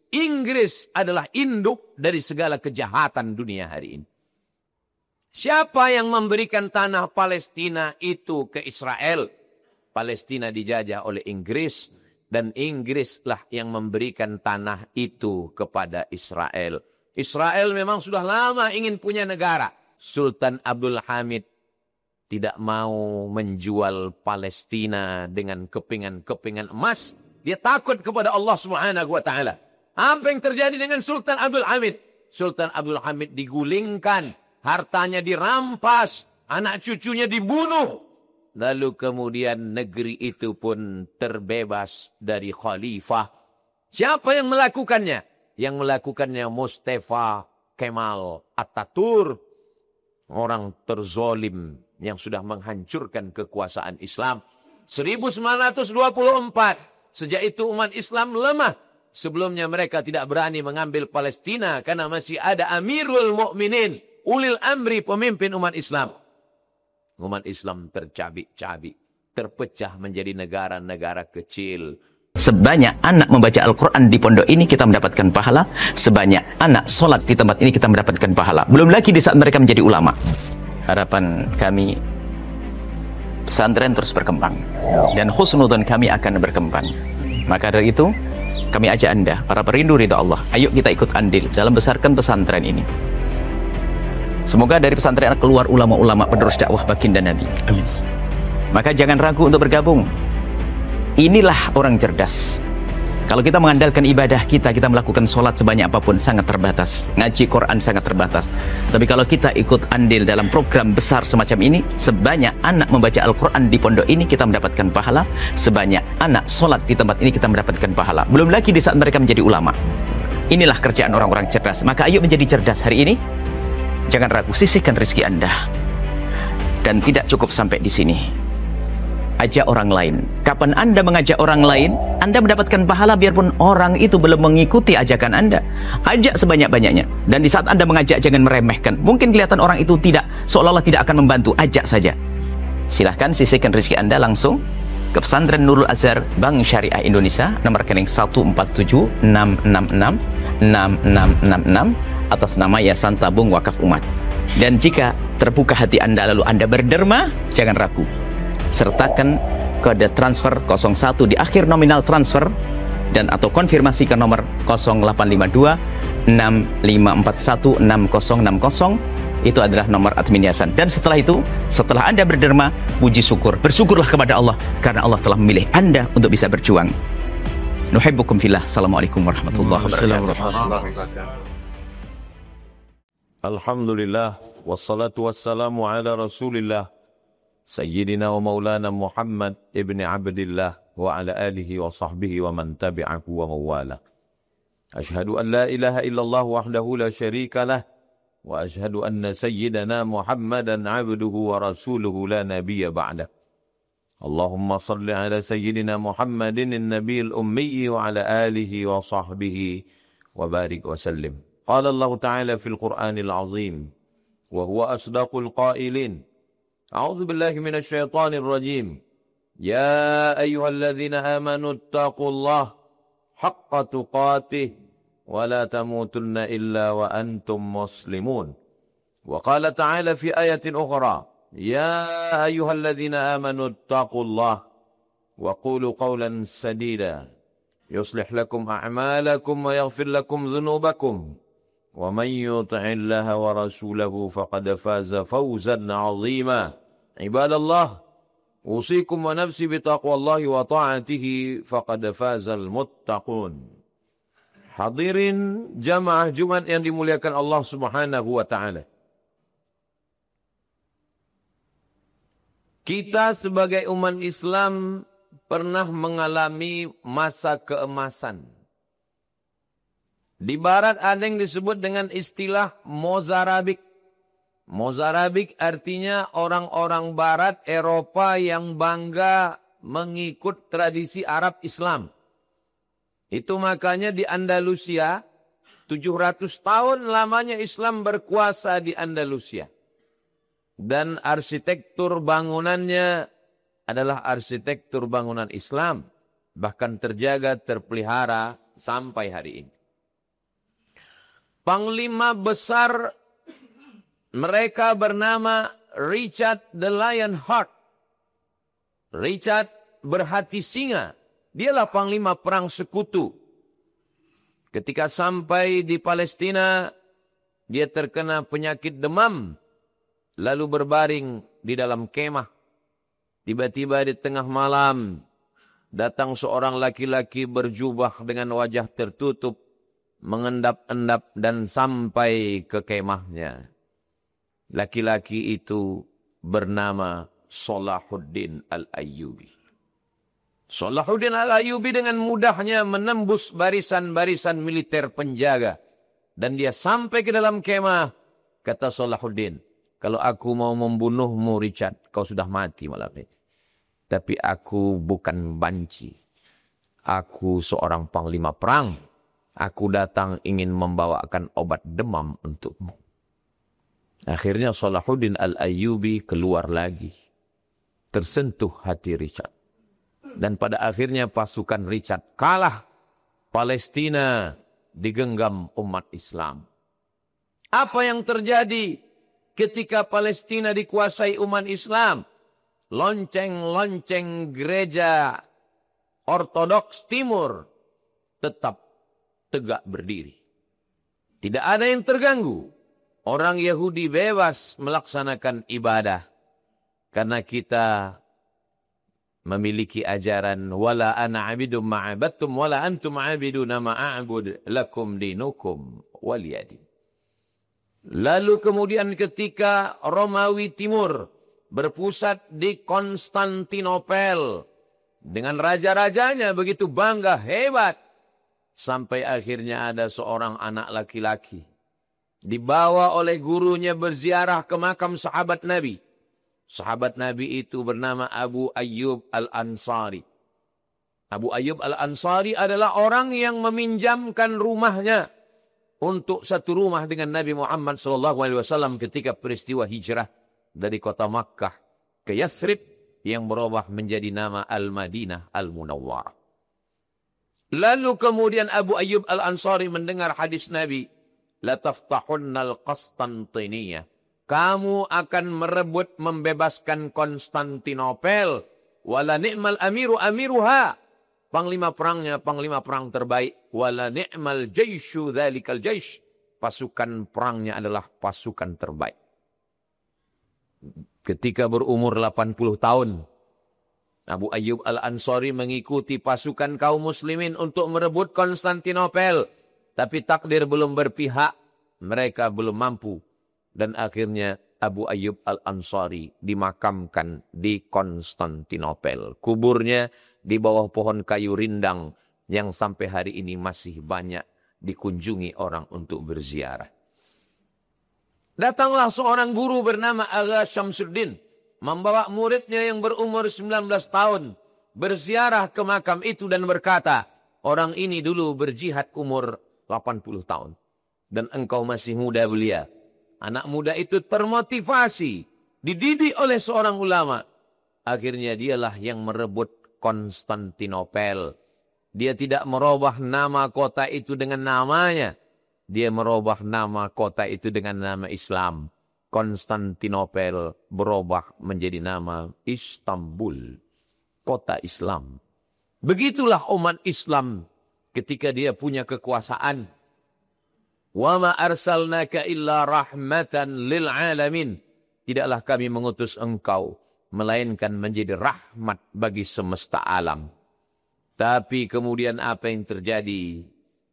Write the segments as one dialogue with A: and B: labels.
A: Inggris adalah induk dari segala kejahatan dunia hari ini. Siapa yang memberikan tanah Palestina itu ke Israel? Palestina dijajah oleh Inggris dan Inggrislah yang memberikan tanah itu kepada Israel. Israel memang sudah lama ingin punya negara. Sultan Abdul Hamid tidak mau menjual Palestina dengan kepingan-kepingan emas. Dia takut kepada Allah Subhanahu wa taala. Apa yang terjadi dengan Sultan Abdul Hamid? Sultan Abdul Hamid digulingkan, hartanya dirampas, anak cucunya dibunuh. Lalu kemudian negeri itu pun terbebas dari khalifah. Siapa yang melakukannya? Yang melakukannya Mustafa Kemal Atatürk. Orang terzolim yang sudah menghancurkan kekuasaan Islam. 1924. Sejak itu umat Islam lemah. Sebelumnya mereka tidak berani mengambil Palestina karena masih ada Amirul Mukminin, ulil amri, pemimpin umat Islam. Umat Islam tercabik-cabik, terpecah menjadi negara-negara kecil.
B: Sebanyak anak membaca Al-Quran di pondok ini kita mendapatkan pahala, sebanyak anak sholat di tempat ini kita mendapatkan pahala. Belum lagi di saat mereka menjadi ulama. Harapan kami pesantren terus berkembang dan husnudzon kami akan berkembang. Maka dari itu kami ajak Anda, para perindu ridha Allah, ayo kita ikut andil dalam besarkan pesantren ini. Semoga dari pesantren keluar ulama-ulama penerus dakwah baginda Nabi. Amin. Maka jangan ragu untuk bergabung. Inilah orang cerdas. Kalau kita mengandalkan ibadah kita melakukan sholat sebanyak apapun sangat terbatas. Ngaji Quran sangat terbatas. Tapi kalau kita ikut andil dalam program besar semacam ini, sebanyak anak membaca Al-Quran di pondok ini kita mendapatkan pahala, sebanyak anak sholat di tempat ini kita mendapatkan pahala. Belum lagi di saat mereka menjadi ulama. Inilah kerjaan orang-orang cerdas. Maka ayo menjadi cerdas hari ini. Jangan ragu, sisihkan rezeki Anda. Dan tidak cukup sampai di sini. Ajak orang lain. Kapan Anda mengajak orang lain, Anda mendapatkan pahala biarpun orang itu belum mengikuti ajakan Anda. Ajak sebanyak-banyaknya. Dan di saat Anda mengajak, jangan meremehkan. Mungkin kelihatan orang itu tidak, seolah-olah tidak akan membantu. Ajak saja. Silahkan sisihkan rezeki Anda langsung ke Pesantren Nurul Azhar Bank Syariah Indonesia, nomor rekening 147-666-6666 atas nama Yayasan Tabung Wakaf Umat. Dan jika terbuka hati Anda lalu Anda berderma, jangan ragu. Sertakan kode transfer 01 di akhir nominal transfer dan atau konfirmasi ke nomor 0852 6541 6060. Itu adalah nomor admin yayasan. Dan setelah itu, setelah Anda berderma, puji syukur, bersyukurlah kepada Allah karena Allah telah memilih Anda untuk bisa berjuang. Nuhibbukum fillah. Assalamualaikum warahmatullahi wabarakatuh.
A: Alhamdulillah wassalatu wassalamu ala Rasulillah Sayyidina wa maulana Muhammad ibn Abdillah wa ala alihi wa sahbihi wa man tabi'ahu wa mawala. Ashhadu an la ilaha illallah wahdahu la syarika lah wa ashhadu anna sayyidana Muhammadan abduhu wa rasuluhu la nabiyya ba'dah. Allahumma salli ala sayyidina Muhammadin an-nabiyil ummi wa ala alihi wa sahbihi wa barik wa sallim. Qala Allah Ta'ala fil Qur'anil azim wa huwa asdaqul qailin. أعوذ بالله من الشيطان الرجيم يا أيها الذين آمنوا اتقوا الله حق تقاته ولا تموتن إلا وأنتم مسلمون وقال تعالى في آية أخرى يا أيها الذين آمنوا اتقوا الله وقولوا قولا سديدا يصلح لكم أعمالكم ويغفر لكم ذنوبكم ومن يطع الله ورسوله فقد فاز فوزا عظيما عباد الله أوصيكم ونفسي بتقوى الله وطاعته فقد فاز المتقون. Hadirin jamaah Jumat yang dimuliakan Allah Subhanahu wa taala. Kita sebagai umat Islam pernah mengalami masa keemasan. Di barat ada yang disebut dengan istilah Mozarabik. Mozarabik artinya orang-orang barat Eropa yang bangga mengikut tradisi Arab Islam. Itu makanya di Andalusia 700 tahun lamanya Islam berkuasa di Andalusia. Dan arsitektur bangunannya adalah arsitektur bangunan Islam. Bahkan terjaga, terpelihara sampai hari ini. Panglima besar mereka bernama Richard the Lionheart. Richard berhati singa. Dialah panglima perang sekutu. Ketika sampai di Palestina, dia terkena penyakit demam. Lalu berbaring di dalam kemah. Tiba-tiba di tengah malam, datang seorang laki-laki berjubah dengan wajah tertutup, mengendap-endap dan sampai ke kemahnya. Laki-laki itu bernama Salahuddin Al-Ayyubi. Salahuddin Al-Ayyubi dengan mudahnya menembus barisan-barisan militer penjaga. Dan dia sampai ke dalam kemah. Kata Salahuddin, kalau aku mau membunuhmu Richard, kau sudah mati malam ini. Tapi aku bukan banci. Aku seorang panglima perang. Aku datang ingin membawakan obat demam untukmu. Akhirnya Salahuddin Al-Ayyubi keluar lagi. Tersentuh hati Richard. Dan pada akhirnya pasukan Richard kalah. Palestina digenggam umat Islam. Apa yang terjadi ketika Palestina dikuasai umat Islam? Lonceng-lonceng gereja Ortodoks Timur tetap tegak berdiri. Tidak ada yang terganggu. Orang Yahudi bebas melaksanakan ibadah. Karena kita memiliki ajaran wala ana abidum ma'abattum wala antum abiduna ma'abud lakum dinukum waliyadin. Lalu kemudian ketika Romawi Timur berpusat di Konstantinopel dengan raja-rajanya begitu bangga, hebat, sampai akhirnya ada seorang anak laki-laki dibawa oleh gurunya berziarah ke makam sahabat Nabi. Sahabat Nabi itu bernama Abu Ayyub Al-Ansari. Abu Ayyub Al-Ansari adalah orang yang meminjamkan rumahnya untuk satu rumah dengan Nabi Muhammad SAW ketika peristiwa hijrah dari kota Makkah ke Yathrib yang berubah menjadi nama Al-Madinah Al-Munawwarah. Lalu kemudian Abu Ayyub Al-Ansari mendengar hadis Nabi, la taftahunnal Qastantiniyah. Kamu akan merebut membebaskan Konstantinopel. Wala ni'mal amiru amiruha. Panglima perangnya panglima perang terbaik. Wala ni'mal jaishu dhalikal jaish. Pasukan perangnya adalah pasukan terbaik. Ketika berumur 80 tahun, Abu Ayyub Al-Ansari mengikuti pasukan kaum muslimin untuk merebut Konstantinopel. Tapi takdir belum berpihak. Mereka belum mampu. Dan akhirnya Abu Ayyub Al-Ansari dimakamkan di Konstantinopel. Kuburnya di bawah pohon kayu rindang yang sampai hari ini masih banyak dikunjungi orang untuk berziarah. Datanglah seorang guru bernama Agha Syamsuddin, membawa muridnya yang berumur 19 tahun, berziarah ke makam itu dan berkata, orang ini dulu berjihad umur 80 tahun. Dan engkau masih muda belia. Anak muda itu termotivasi, dididik oleh seorang ulama. Akhirnya dialah yang merebut Konstantinopel. Dia tidak merubah nama kota itu dengan namanya. Dia merubah nama kota itu dengan nama Islam. Konstantinopel berubah menjadi nama Istanbul, kota Islam. Begitulah umat Islam ketika dia punya kekuasaan. Wa ma arsalnaka illa rahmatan lil alamin. Tidaklah kami mengutus engkau melainkan menjadi rahmat bagi semesta alam. Tapi kemudian apa yang terjadi?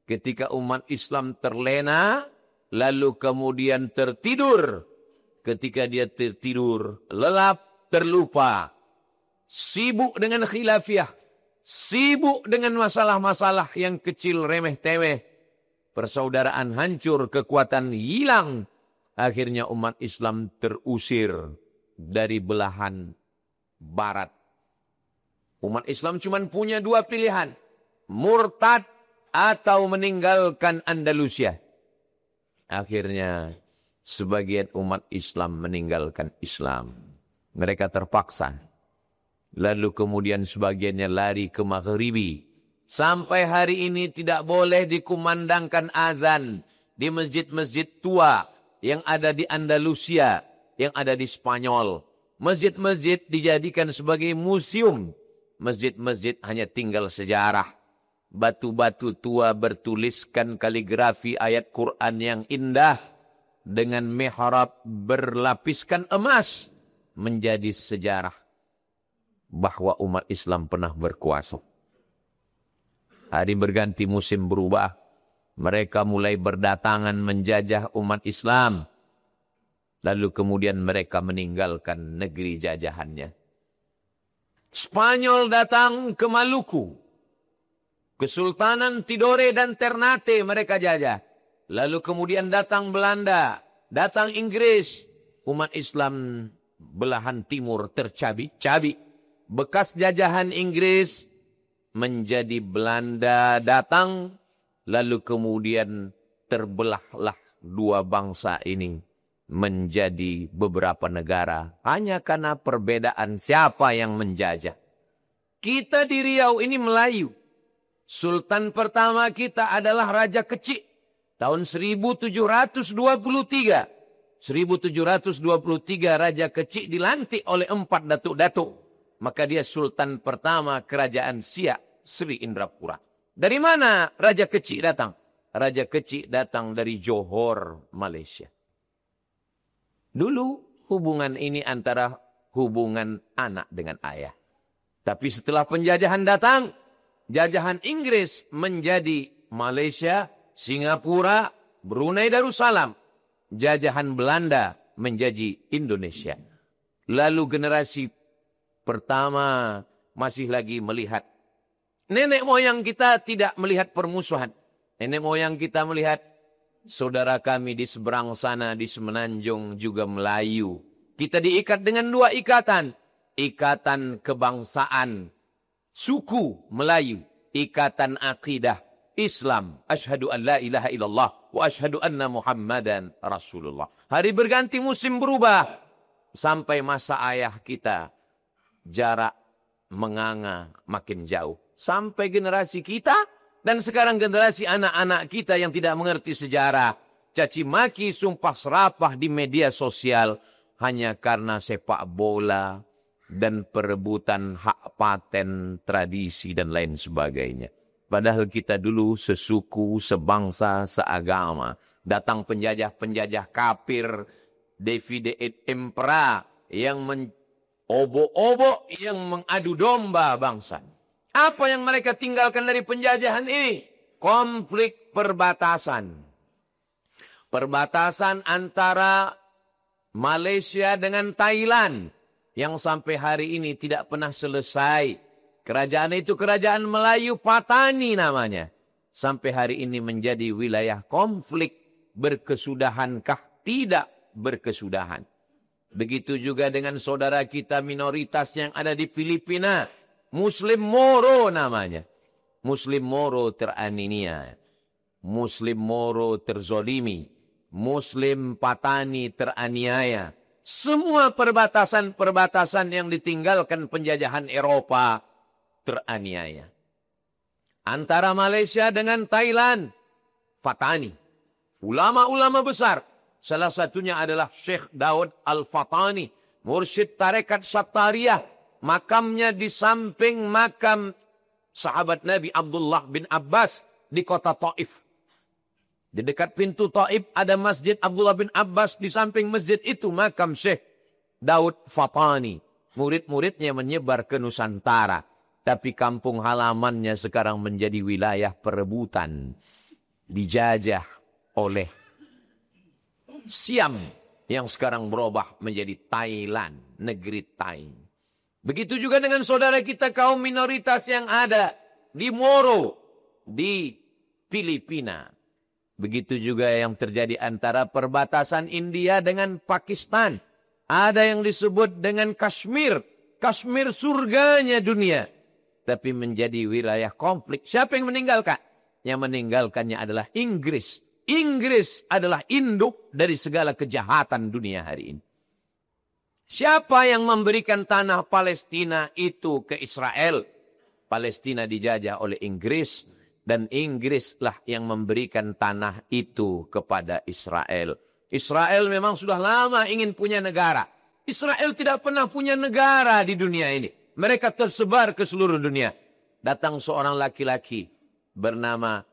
A: Ketika umat Islam terlena, lalu kemudian tertidur. Ketika dia tertidur, lelap, terlupa, sibuk dengan khilafiyah, sibuk dengan masalah-masalah yang kecil, remeh-temeh. Persaudaraan hancur, kekuatan hilang. Akhirnya umat Islam terusir dari belahan barat. Umat Islam cuma punya dua pilihan. Murtad atau meninggalkan Andalusia. Akhirnya sebagian umat Islam meninggalkan Islam. Mereka terpaksa. Lalu kemudian sebagiannya lari ke Maghribi. Sampai hari ini tidak boleh dikumandangkan azan di masjid-masjid tua yang ada di Andalusia, yang ada di Spanyol. Masjid-masjid dijadikan sebagai museum. Masjid-masjid hanya tinggal sejarah. Batu-batu tua bertuliskan kaligrafi ayat Quran yang indah dengan mihrab berlapiskan emas menjadi sejarah bahwa umat Islam pernah berkuasa. Hari berganti, musim berubah. Mereka mulai berdatangan menjajah umat Islam. Lalu kemudian mereka meninggalkan negeri jajahannya. Spanyol datang ke Maluku. Kesultanan Tidore dan Ternate mereka jajah. Lalu kemudian datang Belanda, datang Inggris. Umat Islam belahan timur tercabik-cabik. Bekas jajahan Inggris menjadi Belanda datang. Lalu kemudian terbelahlah dua bangsa ini menjadi beberapa negara. Hanya karena perbedaan siapa yang menjajah. Kita di Riau ini Melayu. Sultan pertama kita adalah Raja Kecik. Tahun 1723. 1723 Raja Kecik dilantik oleh 4 datuk-datuk. Maka dia Sultan pertama Kerajaan Siak Sri Indrapura. Dari mana Raja Kecik datang? Raja Kecik datang dari Johor, Malaysia. Dulu hubungan ini antara hubungan anak dengan ayah. Tapi setelah penjajahan datang, jajahan Inggris menjadi Malaysia, Singapura, Brunei Darussalam. Jajahan Belanda menjadi Indonesia. Lalu generasi pertama masih lagi melihat. Nenek moyang kita tidak melihat permusuhan. Nenek moyang kita melihat saudara kami di seberang sana di Semenanjung juga Melayu. Kita diikat dengan 2 ikatan. Ikatan kebangsaan suku Melayu. Ikatan akidah Islam. Asyhadu an la ilaha illallah wa asyhadu anna Muhammadan Rasulullah. Hari berganti, musim berubah. Sampai masa ayah kita jarak menganga makin jauh. Sampai generasi kita dan sekarang generasi anak-anak kita yang tidak mengerti sejarah. Caci maki, sumpah serapah di media sosial hanya karena sepak bola dan perebutan hak paten, tradisi dan lain sebagainya. Padahal kita dulu sesuku, sebangsa, seagama. Datang penjajah-penjajah kafir, Davide et Impera yang obok-obok, yang mengadu domba bangsa. Apa yang mereka tinggalkan dari penjajahan ini? Konflik perbatasan. Perbatasan antara Malaysia dengan Thailand. Yang sampai hari ini tidak pernah selesai. Kerajaan itu kerajaan Melayu Patani namanya. Sampai hari ini menjadi wilayah konflik. Berkesudahankah? Tidak berkesudahan. Begitu juga dengan saudara kita minoritas yang ada di Filipina. Muslim Moro namanya. Muslim Moro teraniaya. Muslim Moro terzolimi. Muslim Patani teraniaya. Semua perbatasan-perbatasan yang ditinggalkan penjajahan Eropa teraniaya. Antara Malaysia dengan Thailand, Fatani. Ulama-ulama besar. Salah satunya adalah Syekh Daud Al-Fatani. Mursyid Tarekat Sattariyah. Makamnya di samping makam sahabat Nabi Abdullah bin Abbas di kota Taif. Di dekat pintu Taif ada masjid Abdullah bin Abbas. Di samping masjid itu makam Syekh Daud Fatani. Murid-muridnya menyebar ke Nusantara. Tapi kampung halamannya sekarang menjadi wilayah perebutan. Dijajah oleh Siam yang sekarang berubah menjadi Thailand. Negeri Thai. Begitu juga dengan saudara kita kaum minoritas yang ada di Moro, di Filipina. Begitu juga yang terjadi antara perbatasan India dengan Pakistan. Ada yang disebut dengan Kashmir. Kashmir surganya dunia. Tapi menjadi wilayah konflik. Siapa yang meninggalkan? Yang meninggalkannya adalah Inggris. Inggris adalah induk dari segala kejahatan dunia hari ini. Siapa yang memberikan tanah Palestina itu ke Israel? Palestina dijajah oleh Inggris. Dan Inggrislah yang memberikan tanah itu kepada Israel. Israel memang sudah lama ingin punya negara. Israel tidak pernah punya negara di dunia ini. Mereka tersebar ke seluruh dunia. Datang seorang laki-laki bernama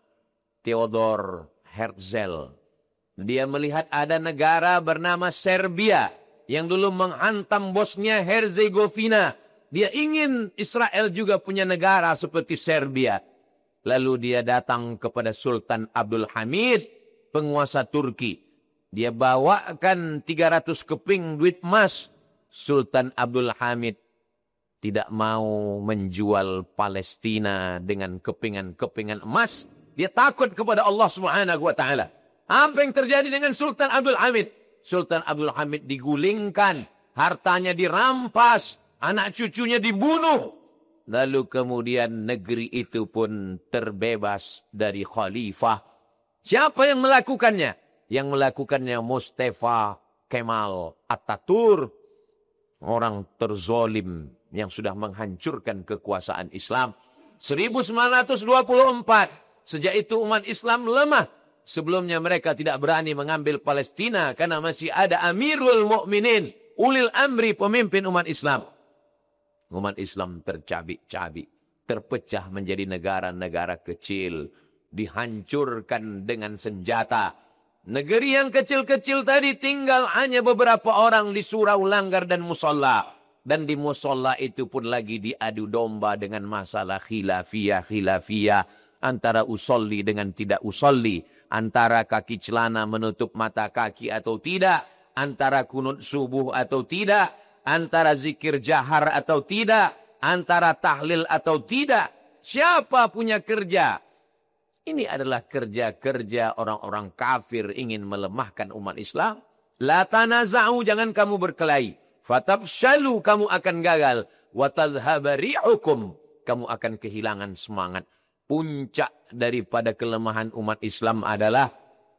A: Theodor Herzl. Dia melihat ada negara bernama Serbia yang dulu menghantam Bosnia Herzegovina. Dia ingin Israel juga punya negara seperti Serbia. Lalu dia datang kepada Sultan Abdul Hamid, penguasa Turki. Dia bawakan 300 keping duit emas. Sultan Abdul Hamid tidak mau menjual Palestina dengan kepingan-kepingan emas. Dia takut kepada Allah Subhanahu wa taala. Apa yang terjadi dengan Sultan Abdul Hamid? Sultan Abdul Hamid digulingkan, hartanya dirampas, anak cucunya dibunuh. Lalu kemudian negeri itu pun terbebas dari khalifah. Siapa yang melakukannya? Yang melakukannya Mustafa Kemal Atatürk. Orang terzolim yang sudah menghancurkan kekuasaan Islam. 1924. Sejak itu umat Islam lemah. Sebelumnya mereka tidak berani mengambil Palestina karena masih ada Amirul Mukminin, ulil amri, pemimpin umat Islam. Umat Islam tercabik-cabik, terpecah menjadi negara-negara kecil, dihancurkan dengan senjata. Negeri yang kecil-kecil tadi tinggal hanya beberapa orang di surau, langgar, dan musola. Dan di musola itu pun lagi diadu domba dengan masalah khilafiyah. Antara usolli dengan tidak usolli. Antara kaki celana menutup mata kaki atau tidak. Antara kunut subuh atau tidak. Antara zikir jahar atau tidak. Antara tahlil atau tidak. Siapa punya kerja? Ini adalah kerja-kerja orang-orang kafir ingin melemahkan umat Islam. La tanaza'u, jangan kamu berkelahi. Fatabshalu, kamu akan gagal. Watadhhaba ri'ukum, kamu akan kehilangan semangat. Puncak daripada kelemahan umat Islam adalah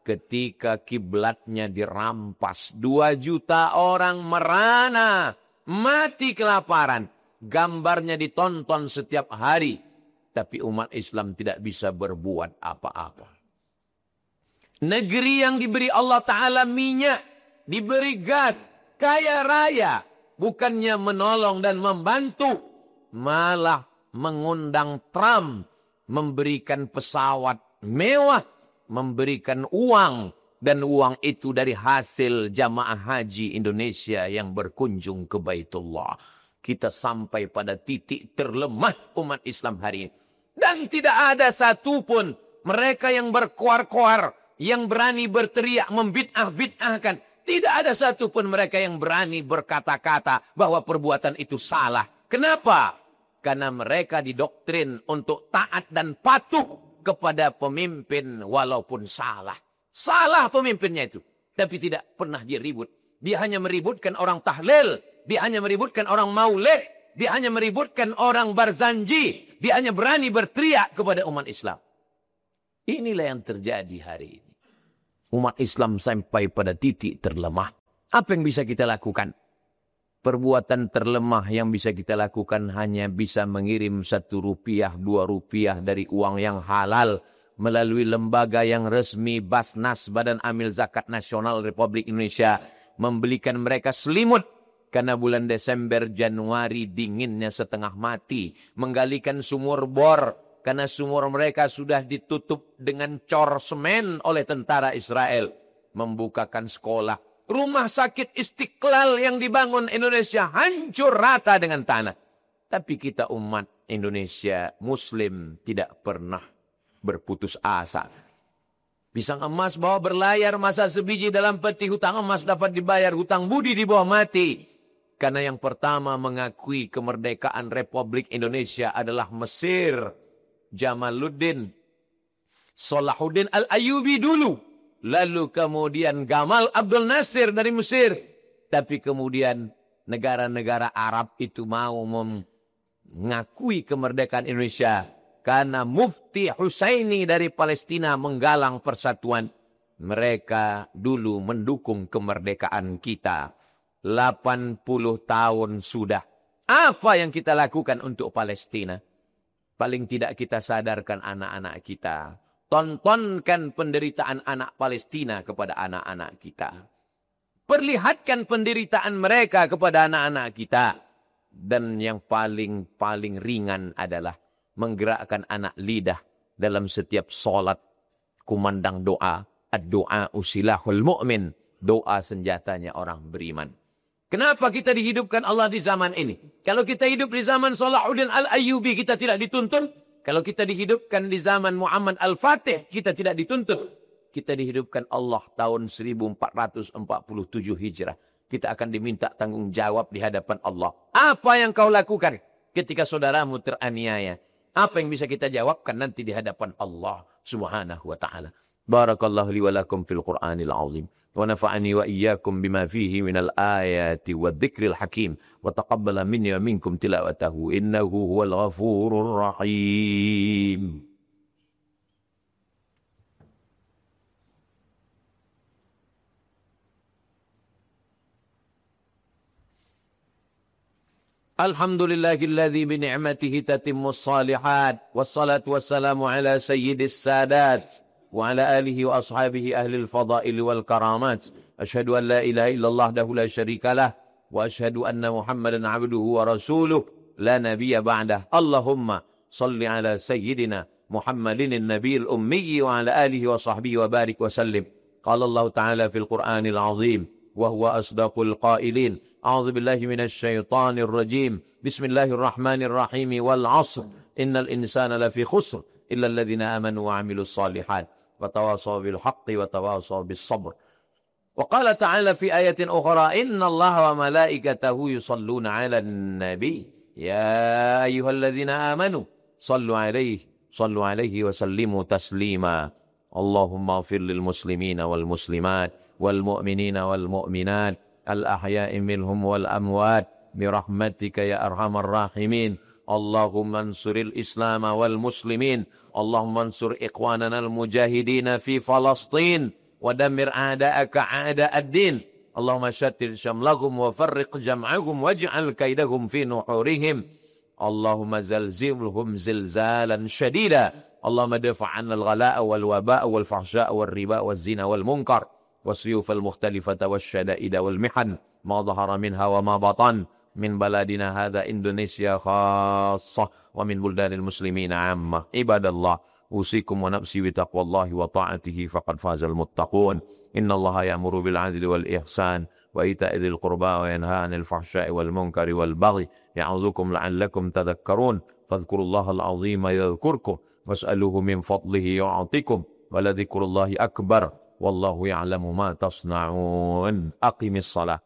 A: ketika kiblatnya dirampas. 2 juta orang merana, mati kelaparan. Gambarnya ditonton setiap hari. Tapi umat Islam tidak bisa berbuat apa-apa. Negeri yang diberi Allah Ta'ala minyak, diberi gas, kaya raya. Bukannya menolong dan membantu, malah mengundang Trump, memberikan pesawat mewah, memberikan uang. Dan uang itu dari hasil jamaah haji Indonesia yang berkunjung ke Baitullah. Kita sampai pada titik terlemah umat Islam hari ini. Dan tidak ada satupun mereka yang berkoar-koar, yang berani berteriak, membid'ah-bid'ahkan. Tidak ada satupun mereka yang berani berkata-kata bahwa perbuatan itu salah. Kenapa? Karena mereka didoktrin untuk taat dan patuh kepada pemimpin walaupun salah. Salah pemimpinnya itu. Tapi tidak pernah dia ribut. Dia hanya meributkan orang tahlil. Dia hanya meributkan orang maulid. Dia hanya meributkan orang barzanji. Dia hanya berani berteriak kepada umat Islam. Inilah yang terjadi hari ini. Umat Islam sampai pada titik terlemah. Apa yang bisa kita lakukan? Perbuatan terlemah yang bisa kita lakukan hanya bisa mengirim 1 rupiah, 2 rupiah dari uang yang halal melalui lembaga yang resmi Basnas, Badan Amil Zakat Nasional Republik Indonesia, membelikan mereka selimut. Karena bulan Desember, Januari dinginnya setengah mati. Menggalikan sumur bor. Karena sumur mereka sudah ditutup dengan cor semen oleh tentara Israel. Membukakan sekolah. Rumah sakit Istiqlal yang dibangun Indonesia hancur rata dengan tanah. Tapi kita umat Indonesia Muslim tidak pernah berputus asa. Pisang emas bawa berlayar, masa sebiji dalam peti, hutang emas dapat dibayar, hutang budi di bawah mati. Karena yang pertama mengakui kemerdekaan Republik Indonesia adalah Mesir. Jamaluddin, Salahuddin Al-Ayyubi dulu. Lalu kemudian Gamal Abdul Nasir dari Mesir. Tapi kemudian negara-negara Arab itu mau mengakui kemerdekaan Indonesia. Karena Mufti Husaini dari Palestina menggalang persatuan. Mereka dulu mendukung kemerdekaan kita. 80 tahun sudah. Apa yang kita lakukan untuk Palestina? Paling tidak kita sadarkan anak-anak kita. Tontonkan penderitaan anak Palestina kepada anak-anak kita. Perlihatkan penderitaan mereka kepada anak-anak kita. Dan yang paling ringan adalah menggerakkan anak lidah dalam setiap solat. Kumandang doa. Ad-doa usilahul mu'min. Doa senjatanya orang beriman. Kenapa kita dihidupkan Allah di zaman ini? Kalau kita hidup di zaman Salahuddin Al-Ayyubi, kita tidak dituntun. Kalau kita dihidupkan di zaman Muhammad Al-Fatih, kita tidak dituntun. Kita dihidupkan Allah tahun 1447 Hijrah. Kita akan diminta tanggung jawab di hadapan Allah. Apa yang kau lakukan ketika saudaramu teraniaya? Apa yang bisa kita jawabkan nanti di hadapan Allah Subhanahu wa ta'ala. Barakallahu li wa lakum fil Qur'anil azim. ونفعني وإياكم بما فيه من الآيات والذكر الحكيم وتقبل مني ومنكم تلاوته إنه هو الغفور الرحيم. الحمد لله الذي بنعمته تتم الصالحات والصلاة والسلام على سيد السادات وعلى آله وأصحابه أهل الفضائل والكرامات. أشهد أن لا إله إلا الله وحده لا شريك له وأشهد أن محمدا عبده ورسوله لا نبي بعده. اللهم صل على سيدنا محمد النبي الأمي وعلى آله وصحبه وبارك وسلم. قال الله تعالى في القرآن العظيم وهو أصدق القائلين أعوذ بالله من الشيطان الرجيم بسم الله الرحمن الرحيم والعصر إن الإنسان لفي خسر إلا الذين آمنوا وعملوا الصالحات وتواصوا بالحق وتواصوا بالصبر. وقال تعالى في آية أخرى إن الله وملائكته يصلون على النبي يا أيها الذين آمنوا صلوا عليه وسلموا تسليما. اللهم اغفر للمسلمين والمسلمات والمؤمنين والمؤمنات الأحياء منهم والأموات برحمتك يا أرحم الراحمين. اللهم انصر الإسلام والمسلمين. اللهم انصر إخواننا المجاهدين في فلسطين ودمر أعداءك أعداء الدين. اللهم شتت شملهم وفرق جمعهم واجعل كيدهم في نحورهم. اللهم زلزلهم زلزالا شديدا. اللهم دفع عنا الغلاء والوباء والفحشاء والربا والزنا والمنكر والسيوف المختلفة والشدائد والمحن ما ظهر منها وما بطن من بلدنا هذا إندونيسيا خاصة ومن بلدان المسلمين عامة. عباد الله أوصيكم ونفسي بتقوى الله وطاعته فقد فاز المتقون. إن الله يأمر بالعدل والإحسان وإيتاء ذي القربى وينهى عن الفحشاء والمنكر والبغي يعظكم لعلكم تذكرون. فاذكروا الله العظيم يذكركم واسألوه من فضله يعطكم ولذكر الله أكبر والله يعلم ما تصنعون. أقم الصلاة.